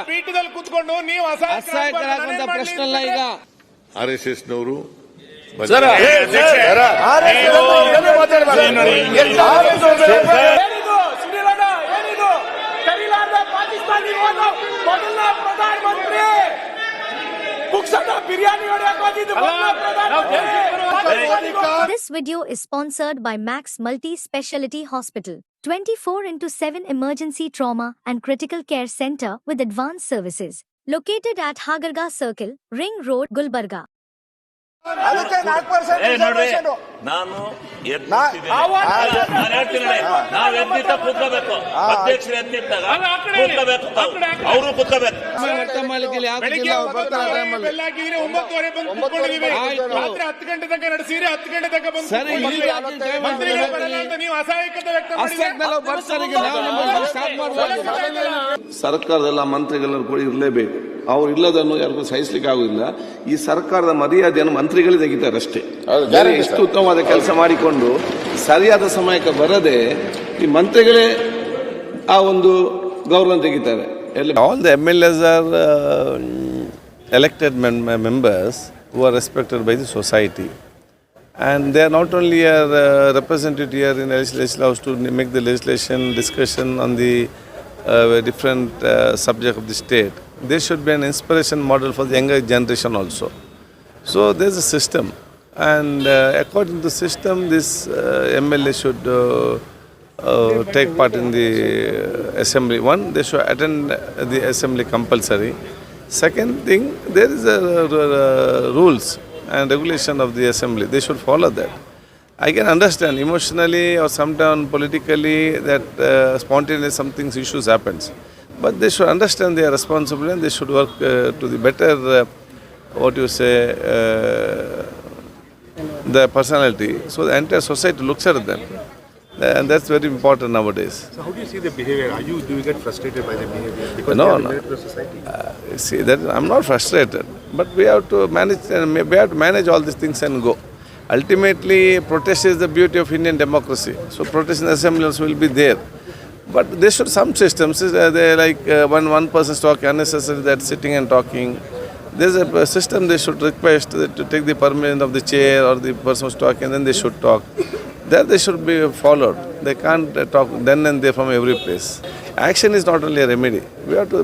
ಪೀಠದಲ್ಲಿ ಕೂತ್ಕೊಂಡು ನೀವು ಅಸಹಾಯಕರಾಗುವಂತ ಪ್ರಶ್ನೆ ಅಲ್ಲ. ಈಗ RSS ನವರು This video is sponsored by Max Multi-Speciality Hospital, 24/7 emergency trauma and critical care center with advanced services, located at Hagarga Circle, Ring Road, Gulbarga. ನಾನು ನಾವು ಎದ್ದಿದ್ದ ಕೂತ್ಕೋಬೇಕು, ಅಧ್ಯಕ್ಷರು ಎದ್ದಿದ್ದಾಗ ಕೂತ್ಕೋಬೇಕು, ಅವರು ಕೂತ್ಕೋಬೇಕು. ಅರ್ಥ ಮಾಡ್ಲಿಕ್ಕಿಲ್ಲ. ಬೆಳಿಗ್ಗೆ 9:30 ರಾತ್ರಿ 10 ಗಂಟೆ ತನಕ ನಡೆಸಿರಿ, 10 ಗಂಟೆ ತನಕ ಬಂದು ಮಂತ್ರಿಗಳು ಬರಲ್ಲ ಅಂತ ನೀವು ಅಸಹಾಯಕತೆ ವ್ಯಕ್ತ ಮಾಡಿದ್ರೆ ಸರ್ಕಾರದಲ್ಲ ಮಂತ್ರಿಗಳನ್ನು ಕೂಡ ಇರಲೇಬೇಕು. ಅವ್ರು ಇಲ್ಲದನ್ನು ಯಾರಿಗೂ ಸಹಿಸಲಿಕ್ಕೆ ಆಗುದಿಲ್ಲ. ಈ ಸರ್ಕಾರದ ಮರ್ಯಾದೆಯನ್ನು ಮಂತ್ರಿಗಳೇ ತೆಗಿತಾರೆ ಅಷ್ಟೇ. ಎಷ್ಟು ಉತ್ತಮವಾದ ಕೆಲಸ ಮಾಡಿಕೊಂಡು ಸರಿಯಾದ ಸಮಯಕ್ಕೆ ಬರದೆ ಈ ಮಂತ್ರಿಗಳೇ ಆ ಒಂದು ಗೌರವ ತೆಗಿತಾರೆ. All the MLAs are elected members who are respected by the society, and they are not only represented here in the legislative house to make the legislation discussion on the different subject of the state. They should be an inspiration model for the younger generation also. So there is a system, and according to the system, this MLA should take part in the assembly. One, they should attend the assembly compulsory. Second thing, there is a rules and regulation of the assembly. They should follow that. I can understand emotionally or sometimes politically that spontaneous something issues happens, but they should understand their responsibility and they should work to the better the personality, so the entire society looks at them, and that's very important nowadays. So how do you see the behavior? Do you get frustrated by the behavior? Because No. the society. See, that I'm not frustrated, but we have to manage all these things and go. Ultimately, protest is the beauty of Indian democracy. So protest in assemblies will be there. But there should some systems, they like when one person is talking unnecessary, that sitting and talking. There's a system they should request to take the permission of the chair or the person who's talking, then they should talk. That they should be followed. They can't talk then and there from every place. Action is not only a remedy. We have to